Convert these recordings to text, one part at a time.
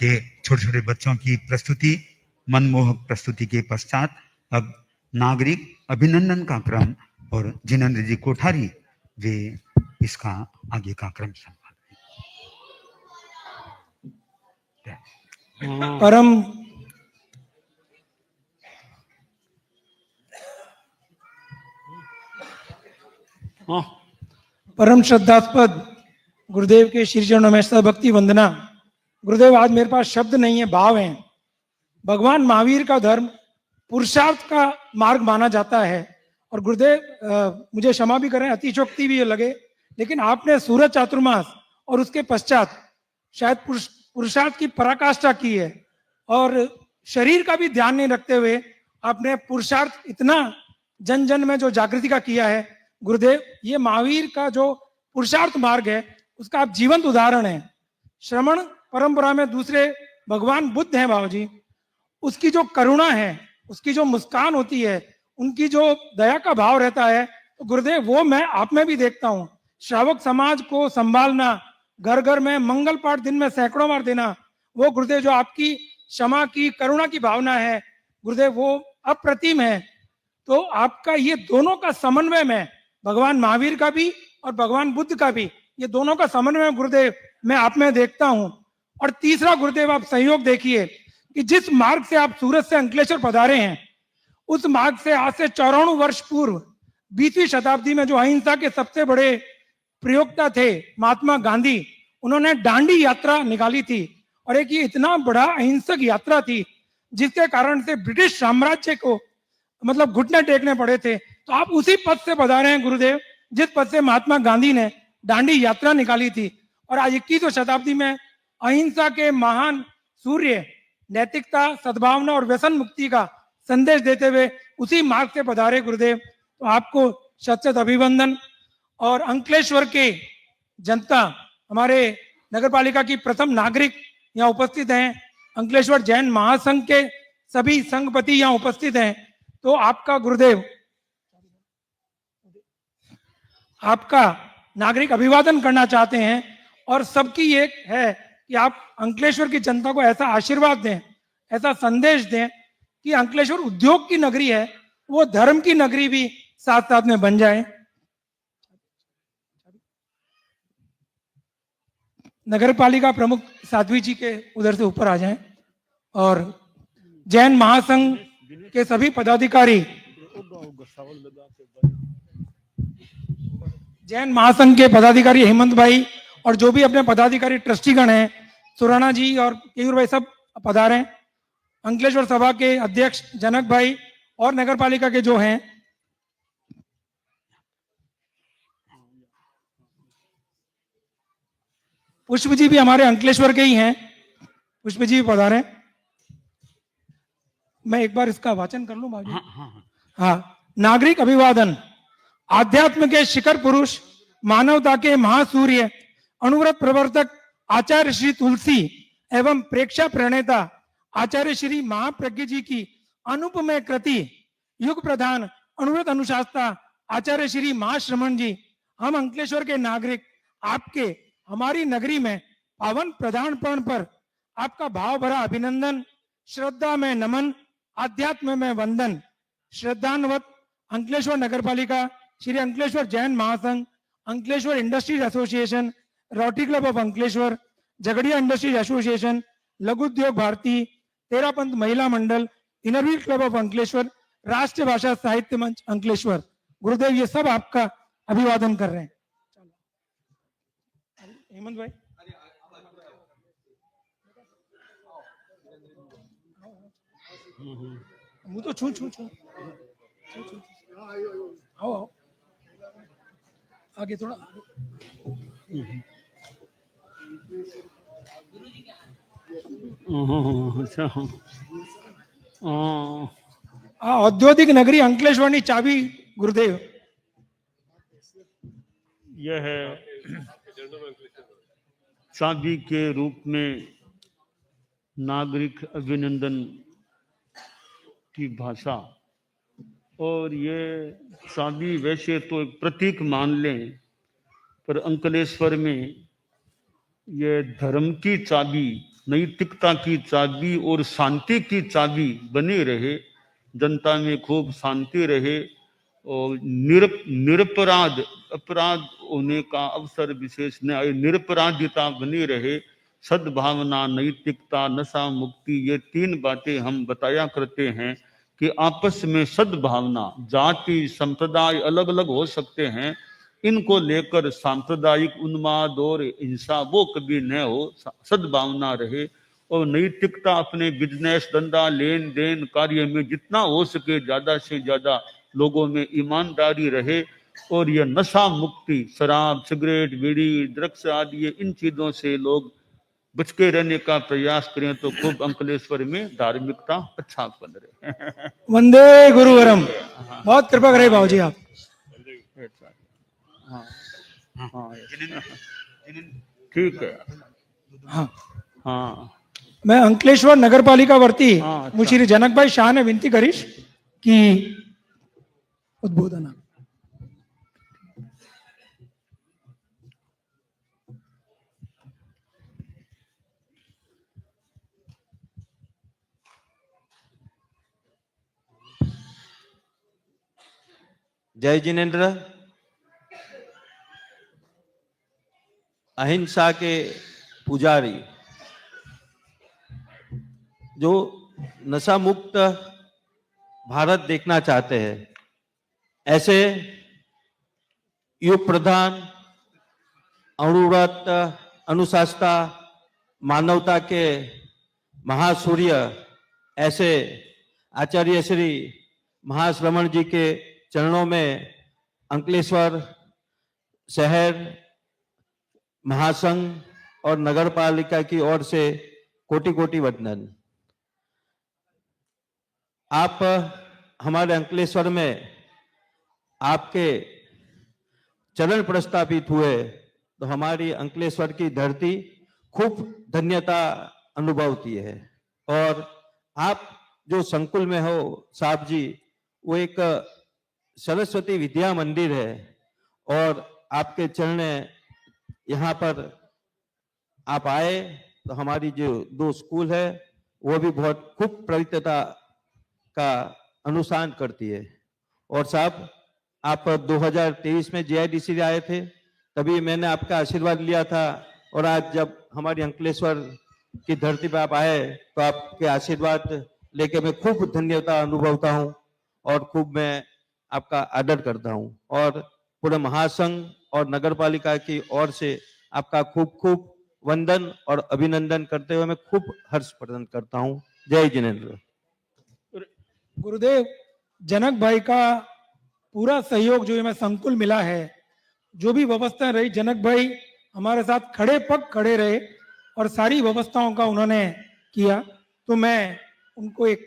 के छोटे छोटे बच्चों की प्रस्तुति, मनमोहक प्रस्तुति के पश्चात अब नागरिक अभिनंदन का क्रम और जिनेंद्र जी कोठारी वे इसका आगे का क्रम संभाल परम परम श्रद्धास्पद गुरुदेव के श्री चरणों में भक्ति वंदना। गुरुदेव, आज मेरे पास शब्द नहीं है, भाव हैं। भगवान महावीर का धर्म पुरुषार्थ का मार्ग माना जाता है। और गुरुदेव मुझे क्षमा भी करें, अतिशोक्ति भी लगे, लेकिन आपने सूरज चातुर्मास और उसके पश्चात शायद पुरुषार्थ की पराकाष्ठा की है और शरीर का भी ध्यान नहीं रखते हुए आपने पुरुषार्थ इतना जन जन में जो जागृति का किया है। गुरुदेव, ये महावीर का जो पुरुषार्थ मार्ग है उसका आप जीवंत उदाहरण है। श्रमण परंपरा में दूसरे भगवान बुद्ध हैं बाबूजी, उसकी जो करुणा है, उसकी जो मुस्कान होती है, उनकी जो दया का भाव रहता है, तो गुरुदेव वो मैं आप में भी देखता हूँ। श्रावक समाज को संभालना, घर घर में मंगल पाठ दिन में सैकड़ों बार देना, वो गुरुदेव जो आपकी क्षमा की करुणा की भावना है गुरुदेव, वो अप्रतिम है। तो आपका ये दोनों का समन्वय में, भगवान महावीर का भी और भगवान बुद्ध का भी, ये दोनों का समन्वय गुरुदेव मैं आप में देखता हूं। और तीसरा गुरुदेव, आप संयोग देखिए कि जिस मार्ग से आप सूरत से अंकलेश्वर पधारे हैं, उस मार्ग से आज से 94 वर्ष पूर्व 20वीं शताब्दी में जो अहिंसा के सबसे बड़े प्रयोक्ता थे महात्मा गांधी, उन्होंने दांडी यात्रा निकाली थी। और एक ये इतना बड़ा अहिंसक यात्रा थी जिसके कारण से ब्रिटिश साम्राज्य को मतलब घुटने टेकने पड़े थे। तो आप उसी पथ से पधारे हैं गुरुदेव, जिस पथ से महात्मा गांधी ने दांडी यात्रा निकाली थी। और आज 21वीं शताब्दी में अहिंसा के महान सूर्य, नैतिकता, सद्भावना और व्यसन मुक्ति का संदेश देते हुए उसी मार्ग से पधारे गुरुदेव। तो आपको शत शत अभिवंदन। और अंकलेश्वर के जनता, हमारे नगरपालिका की प्रथम नागरिक यहाँ उपस्थित हैं, अंकलेश्वर जैन महासंघ के सभी संघपति यहाँ उपस्थित हैं। तो आपका गुरुदेव, आपका नागरिक अभिवादन करना चाहते हैं। और सबकी एक है कि आप अंकलेश्वर की जनता को ऐसा आशीर्वाद दें, ऐसा संदेश दें कि अंकलेश्वर उद्योग की नगरी है, वो धर्म की नगरी भी साथ साथ में बन जाए। नगरपालिका प्रमुख साध्वी जी के उधर से ऊपर आ जाएं। और जैन महासंघ के सभी पदाधिकारी, जैन महासंघ के पदाधिकारी हेमंत भाई और जो भी अपने पदाधिकारी ट्रस्टीगण हैं, सुराना जी और केयूर भाई सब पधारे। अंकलेश्वर सभा के अध्यक्ष जनक भाई और नगरपालिका के जो हैं, पुष्प जी भी हमारे अंकलेश्वर के ही हैं, पुष्प जी भी पधारे। मैं एक बार इसका वाचन कर लूं बाबू? हाँ। नागरिक अभिवादन। आध्यात्म के शिखर पुरुष, मानवता के महासूर्य, अनुव्रत प्रवर्तक आचार्य श्री तुलसी एवं प्रेक्षा प्रणेता आचार्य श्री महाप्रज्ञ जी की अनुपमेय कृति, युग प्रधान अनुव्रत अनुशास्ता आचार्य श्री महाश्रमण जी, हम अंकलेश्वर के नागरिक आपके हमारी नगरी में पावन प्रधानपण पर आपका भाव भरा अभिनंदन, श्रद्धा में नमन, आध्यात्म में वंदन। श्रद्धान्वत अंकलेश्वर नगरपालिका, श्री अंकलेश्वर जैन महासंघ, Ankleshwar industries association, rotary club of Ankleshwar, Jhagadia industries association, लघु उद्योग भारती, तेरापंथ महिला मंडल, इनरव्हील क्लब ऑफ अंकलेश्वर, राष्ट्रीय भाषा साहित्य मंच अंकलेश्वर। गुरुदेव ये सब आपका अभिवादन कर रहे हैं। हेमंत भाई, मुझे तो छू छू छू आओ आओ आगे थोड़ा। औद्योगिक नगरी अंकलेश्वर की चाबी गुरुदेव। यह चाबी के रूप में नागरिक अभिनंदन की भाषा, और ये चाबी वैसे तो एक प्रतीक मान लें, पर अंकलेश्वर में ये धर्म की चाबी नैतिकता की चाबी और शांति की चाबी बनी रहे, जनता में खूब शांति रहे और निरपराध अपराध होने का अवसर विशेष न आए, निरपराधिता बनी रहे, सद्भावना, नैतिकता, नशा मुक्ति, ये तीन बातें हम बताया करते हैं कि आपस में सद्भावना, जाति संप्रदाय अलग अलग हो सकते हैं, इनको लेकर सांप्रदायिक उन्माद और हिंसा वो कभी न हो, सद्भावना रहे। और नैतिकता, अपने बिजनेस, धंधा, लेन देन कार्य में जितना हो सके ज्यादा से ज्यादा लोगों में ईमानदारी रहे। और यह नशा मुक्ति, शराब, सिगरेट, बीड़ी, ड्रग्स आदि इन चीजों से लोग बच के रहने का प्रयास करें तो खूब अंकलेश्वर में धार्मिकता अच्छा बन रहे। वंदे गुरुवरम। बहुत कृपा करे बाबूजी आप। हाँ हाँ ठीक है। हाँ हाँ मैं अंकलेश्वर नगर पालिका वर्ती हाँ, अच्छा। मुझे जनक भाई शाह ने विनती करीश कि उद्बोधन आप। जय जिनेन्द्र। अहिंसा के पुजारी जो नशा मुक्त भारत देखना चाहते हैं, ऐसे युग प्रधान, अणुव्रत, अनुशासता, मानवता के महासूर्य ऐसे आचार्य श्री महाश्रमण जी के चरणों में अंकलेश्वर शहर, महासंघ और नगर पालिका की ओर से कोटि कोटि वंदन। आप हमारे अंकलेश्वर में आपके चरण प्रस्थापित हुए तो हमारी अंकलेश्वर की धरती खूब धन्यता अनुभवती है। और आप जो संकुल में हो साहब जी, वो एक सरस्वती विद्या मंदिर है और आपके चरण यहाँ पर आप आए तो हमारी जो दो स्कूल है वो भी बहुत खूब पवित्रता का अनुसरण करती है। और साहब, आप 2023 में जीआईडीसी आए थे, तभी मैंने आपका आशीर्वाद लिया था। और आज जब हमारी अंकलेश्वर की धरती पर आप आए तो आपके आशीर्वाद लेके मैं खूब धन्यता अनुभवता हूँ और खूब मैं आपका आदर करता हूँ। और पूरे महासंघ और नगर पालिका की ओर से आपका खूब खूब वंदन और अभिनंदन करते हुए मैं खूब हर्ष प्रकट करता हूँ। जय जिनेन्द्र। गुरुदेव, जनक भाई का पूरा सहयोग जो हमें संकुल मिला है, जो भी व्यवस्था रही, जनक भाई हमारे साथ खड़े पग खड़े रहे और सारी व्यवस्थाओं का उन्होंने किया। तो मैं उनको एक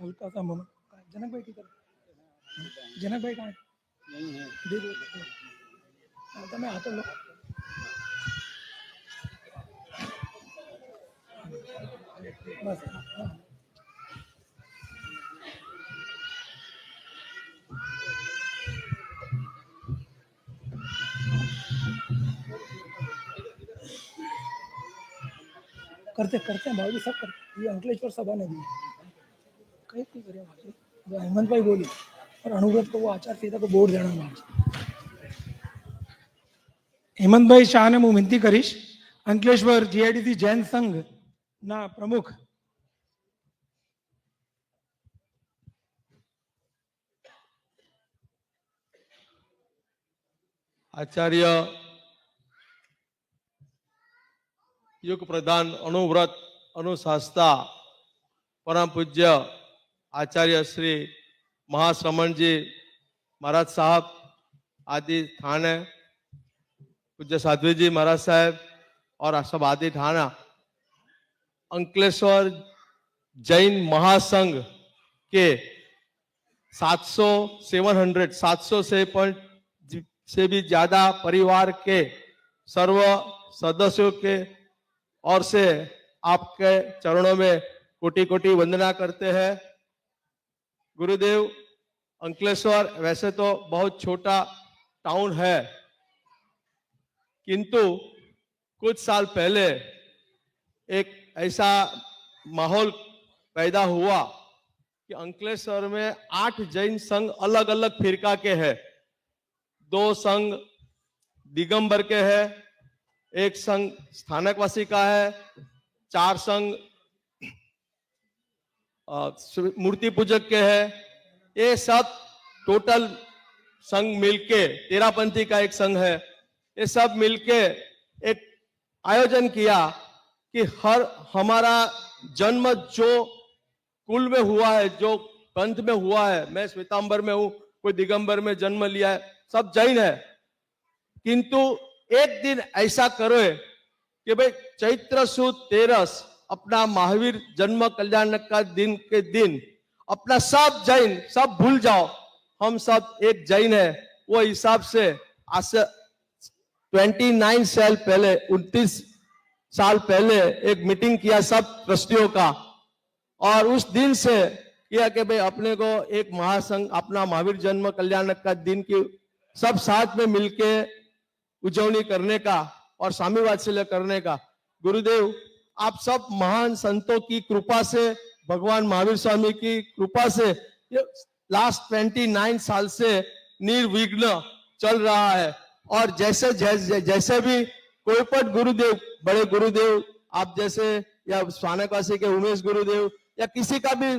हल्का सा मोमेंट, जनक भाई की तरफ, जनक भाई कहाँ है? दे दो, तो मैं आता हूँ। बस हाँ। करते करते हैं भाई, सब करते। ये अंकलेश्वर सभा ने दी कहीं नहीं करे भाई, जो हेमंत भाई बोली और अनुव्रत को वो आचार संहिता को बोर्ड देना भाई। हेमंत भाई शाह ने હું વિનંતી કરીશ અંકલેશ્વર જીઆઈડીસી જૈન સંઘ ના પ્રમુખ आचार्य युग प्रधान, अणुव्रत, अनुशासता, परम पूज्य आचार्य श्री महाश्रमण जी महाराज साहब आदि थाने, पूज्य साध्वी जी महाराज साहब और सब आदि थाना, अंकलेश्वर जैन महासंघ के 700 से भी ज्यादा परिवार के सर्व सदस्यों के ओर से आपके चरणों में कोटि कोटि वंदना करते हैं। गुरुदेव, अंकलेश्वर वैसे तो बहुत छोटा टाउन है, किंतु कुछ साल पहले एक ऐसा माहौल पैदा हुआ कि अंकलेश्वर में 8 जैन संघ अलग अलग फिरका के हैं। 2 संघ दिगंबर के हैं, 1 संघ स्थानकवासी का है, 4 संघ मूर्ति पूजक के हैं। ये सब टोटल संघ मिलके, तेरापंथी का एक संघ है, ये सब मिलके एक आयोजन किया कि हमारा जन्म जो कुल में हुआ है, जो पंथ में हुआ है, मैं श्वेतांबर में हूं, कोई दिगंबर में जन्म लिया है, सब जैन है, किंतु एक दिन ऐसा करो कि भाई चैत्र सुद 13 अपना महावीर जन्म कल्याण का दिन के दिन अपना सब जैन सब भूल जाओ, हम सब एक जैन है। वो हिसाब से आज से 29 साल पहले, 29 साल पहले एक मीटिंग किया सब ट्रस्टियों का, और उस दिन से किया कि भाई अपने को एक महासंघ अपना महावीर जन्म कल्याण का दिन की सब साथ में मिलके उजवनी करने का और स्वामी वात्सल्य करने का। गुरुदेव, आप सब महान संतों की कृपा से, भगवान महावीर स्वामी की कृपा से ये लास्ट 29 साल से निर्विघ्न चल रहा है। और जैसे भी कोई पण गुरुदेव, बड़े गुरुदेव आप जैसे, या स्वानकवासी के उमेश गुरुदेव, या किसी का भी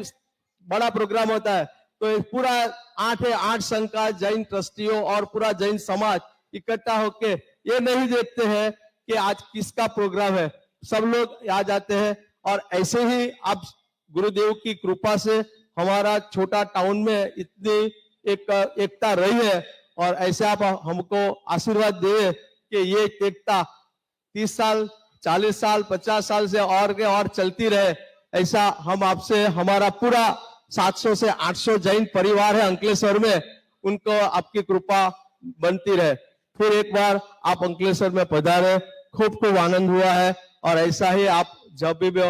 बड़ा प्रोग्राम होता है तो पूरा 8 संघ का जैन ट्रस्टियों और पूरा जैन समाज इकट्ठा होके ये नहीं देखते हैं कि आज किसका प्रोग्राम है, सब लोग आ जाते हैं। और ऐसे ही आप गुरुदेव की कृपा से हमारा छोटा टाउन में इतनी एकता रही है, और ऐसे आप हमको आशीर्वाद दे कि ये एकता 30 साल 40 साल 50 साल से और चलती रहे। ऐसा हम आपसे, हमारा पूरा 700 से 800 जैन परिवार है अंकलेश्वर में, उनको आपकी कृपा बनती रहे। फिर एक बार आप अंकलेश्वर में पधारे, खूब आनंद हुआ है। और ऐसा ही आप जब भी,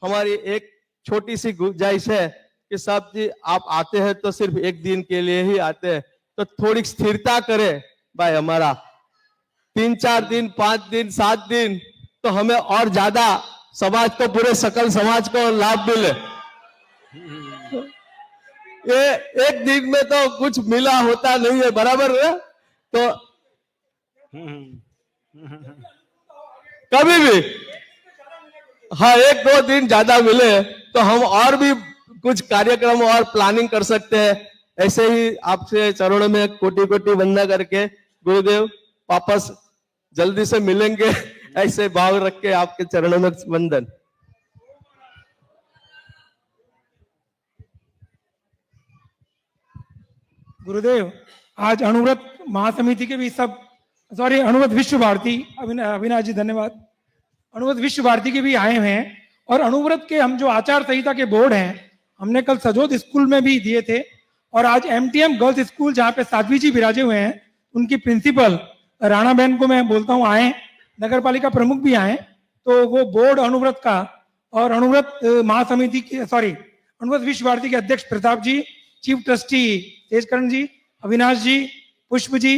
हमारी एक छोटी सी गुंजाइश है कि साहब जी आप आते हैं तो सिर्फ एक दिन के लिए ही आते हैं, तो थोड़ी स्थिरता करें भाई, हमारा 3-4 दिन 5 दिन 7 दिन तो हमें और ज्यादा समाज को, पूरे सकल समाज को लाभ मिले। ये एक दिन में तो कुछ मिला होता नहीं है, बराबर है? तो कभी भी हाँ 1-2 दिन ज्यादा मिले तो हम और भी कुछ कार्यक्रम और प्लानिंग कर सकते हैं। ऐसे ही आपसे चरणों में कोटि कोटि वंदना करके, गुरुदेव वापस जल्दी से मिलेंगे, ऐसे भाव रख के आपके चरणों में वंदन। गुरुदेव, आज अनुव्रत महासमिति के भी सब, सॉरी अनुव्रत विश्व भारती, अविनाश जी धन्यवाद, अनुव्रत विश्व भारती के भी आए हुए हैं। और अनुव्रत के हम जो आचार संहिता के बोर्ड हैं, हमने कल सजोद स्कूल में भी दिए थे, और आज MTM गर्ल्स स्कूल जहाँ पे साध्वी जी विराजे हुए हैं, उनकी प्रिंसिपल राणा बहन को मैं बोलता हूँ आए, नगर पालिका प्रमुख भी आए, तो वो बोर्ड अनुव्रत का और अनुव्रत महासमिति के, सॉरी अनुव्रत विश्व भारती के अध्यक्ष प्रताप जी, चीफ ट्रस्टी तेजकरण जी, अविनाश जी, पुष्प जी,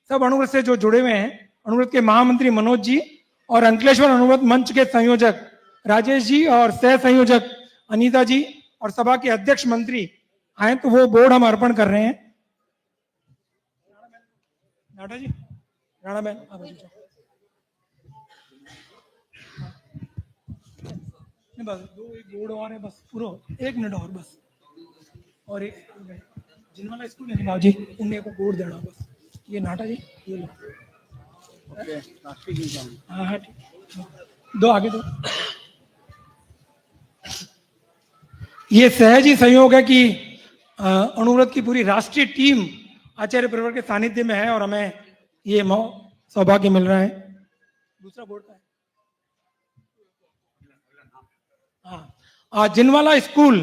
सब अनुव्रत से जो जुड़े हुए हैं, अनुव्रत के महामंत्री मनोज जी, और अंकलेश्वर अनुव्रत मंच के संयोजक राजेश जी और सह संयोजक अनीता जी, और सभा के अध्यक्ष मंत्री आए, तो वो बोर्ड हम अर्पण कर रहे हैं। नाटा जी, राणा बहन, बस एक बोर्ड और है, बस पूरा 1 मिनट और बस, और एक जिनवाला स्कूल है बाबू जी, उन्हें को बोर्ड देना बस। ये नाटा जी, ये लो, हाँ हाँ ठीक, दो आगे दो। ये सहज ही संयोग है कि अनुव्रत की पूरी राष्ट्रीय टीम आचार्य परिवार के सानिध्य में है, और हमें ये सौभाग्य मिल रहा है। दूसरा बोर्ड का है, हाँ, जिनवाला स्कूल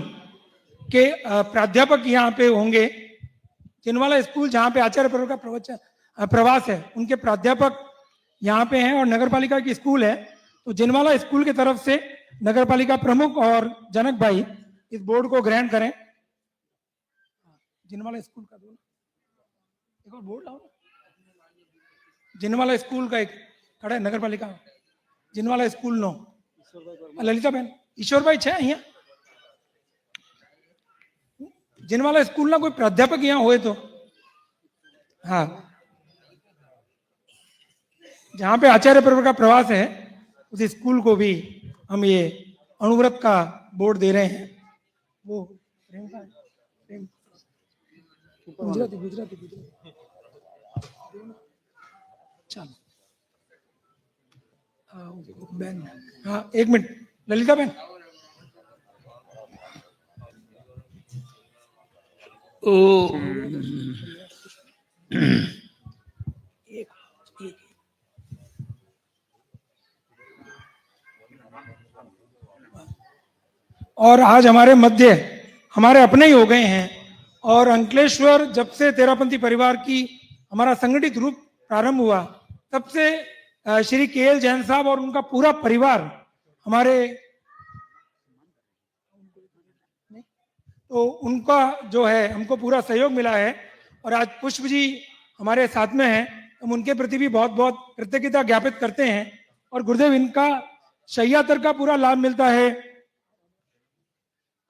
के प्राध्यापक यहाँ पे होंगे। जिनवाला स्कूल जहाँ पे आचार्य परिवार का प्रवास है, उनके प्राध्यापक यहाँ पे हैं, और नगर पालिका की स्कूल है, तो जिनवाला स्कूल की तरफ से नगर पालिका प्रमुख और जनक भाई इस बोर्ड को ग्रहण करें। जिनवाला स्कूल का दो, एक और बोर्ड लाओ ना, जिनवाला स्कूल का एक खड़ा है, नगर पालिका जिनवाला स्कूल नो, લલિતાબેન ઈશ્વરભાઈ છે અહીંયા जिनवाला स्कूल ना कोई प्राध्यापक यहाँ हुए तो हाँ जहाँ पे आचार्य पर्व का प्रवास है उस स्कूल को भी हम ये अणुव्रत का बोर्ड दे रहे हैं वो गुजराती गुजराती गुजराती चलो बेन हाँ एक मिनट ललिता बेन ओ और आज हमारे मध्य हमारे अपने ही हो गए हैं और अंकलेश्वर जब से तेरापंथी परिवार की हमारा संगठित रूप प्रारंभ हुआ तब से श्री के.एल. जैन साहब और उनका पूरा परिवार हमारे तो उनका जो है हमको पूरा सहयोग मिला है और आज पुष्प जी हमारे साथ में हैं हम उनके प्रति भी बहुत बहुत कृतज्ञता ज्ञापित करते हैं और गुरुदेव इनका शय्यातर का पूरा लाभ मिलता है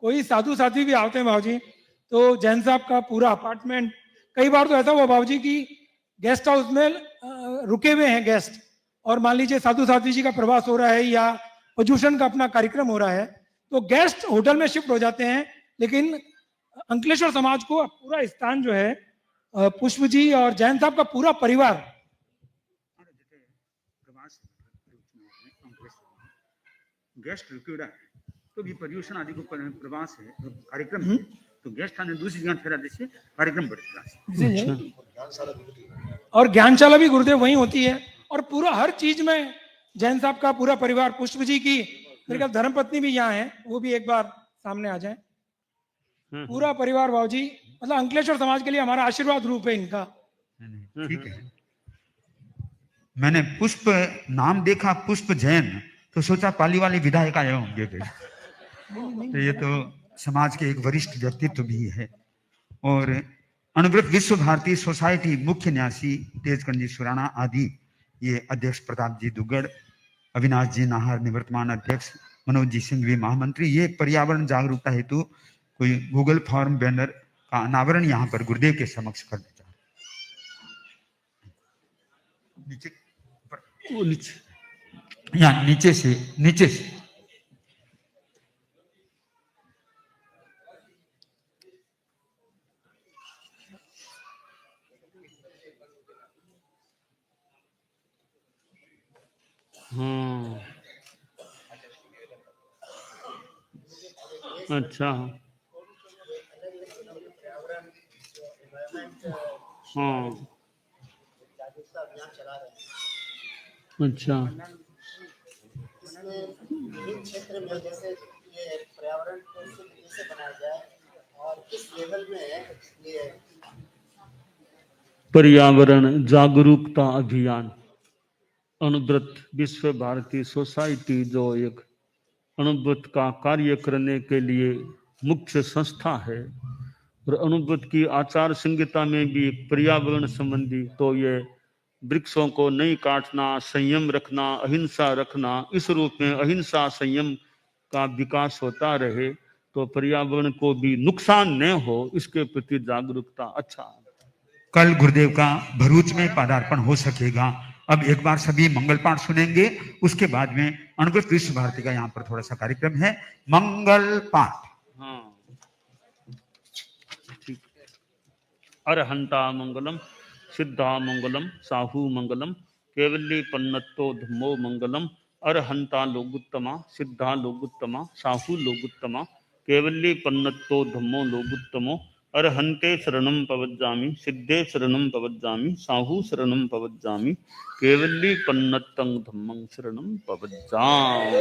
कोई साधु साध्वी भी आते हैं बाबूजी तो जैन साहब का पूरा अपार्टमेंट कई बार तो ऐसा हुआ बाबूजी की गेस्ट हाउस में रुके हुए हैं गेस्ट और मान लीजिए साधु साध्वी जी का प्रवास हो रहा है या प्रदूषण का अपना कार्यक्रम हो रहा है तो गेस्ट होटल में शिफ्ट हो जाते हैं लेकिन अंकलेश्वर समाज को पूरा स्थान जो है पुष्प जी और जैन साहब का पूरा परिवार गेस्ट रुकेड़ा तो भी पर्यूषण आदि को प्रवास है कार्यक्रम है तो गेस्ट आने दूसरी जगह फेरा जैसे कार्यक्रम बढ़ेगा और ज्ञानशाला भी गुरुदेव वहीं होती है और पूरा हर चीज में जैन साहब का पूरा परिवार पुष्प जी की मेरे ख्याल धर्मपत्नी भी यहाँ है वो भी एक बार सामने आ जाए पूरा परिवार बाबूजी मतलब अंकलेश्वर समाज के लिए हमारा आशीर्वाद रूप है इनका ठीक है मैंने पुष्प नाम देखा पुष्प जैन तो सोचा पाली वाले विधायक आए होंगे तो ये तो समाज के एक वरिष्ठ व्यक्तित्व भी है और अनुव्रत विश्व भारती सोसाइटी मुख्य न्यासी तेजकंद जी सुराणा आदि ये अध्यक्ष प्रताप जी दुग्गड़ अविनाश जी नाहर निवर्तमान अध्यक्ष मनोज जी सिंघवी महामंत्री ये पर्यावरण जागरूकता हेतु कोई गूगल फॉर्म बैनर का अनावरण यहाँ पर गुरुदेव के समक्ष करने जा रहे नीचे यहाँ नीचे से हाँ अच्छा हाँ अच्छा विभिन्न क्षेत्र में जैसे ये पर्यावरण को शुद्ध कैसे बनाया जाए और किस लेवल में ये पर्यावरण जागरूकता अभियान अनुव्रत विश्व भारती सोसाइटी जो एक अनुव्रत का कार्य करने के लिए मुख्य संस्था है और अनुव्रत की आचार संहिता में भी पर्यावरण संबंधी तो ये वृक्षों को नहीं काटना संयम रखना अहिंसा रखना इस रूप में अहिंसा संयम का विकास होता रहे तो पर्यावरण को भी नुकसान न हो इसके प्रति जागरूकता अच्छा कल गुरुदेव का भरूच में पदार्पण हो सकेगा अब एक बार सभी मंगल पाठ सुनेंगे उसके बाद में अनुव्रत विश्व भारती का यहाँ पर थोड़ा सा कार्यक्रम है मंगल पाठ हाँ ठीक अरहंता मंगलम सिद्धा मंगलम साहू मंगलम केवली पन्नतो धम्मो मंगलम अरहंता लोगुत्तमा सिद्धा लोगुत्तमा साहू लोगुत्तमा केवली पन्नतो धम्मो लोगुत्तमो अरहंते शरणं पवज्जामि सिद्धे शरणं पवज्जामि साहू शरणं पवज्जामि केवली पन्नतं धम्मं शरणं पवज्जामि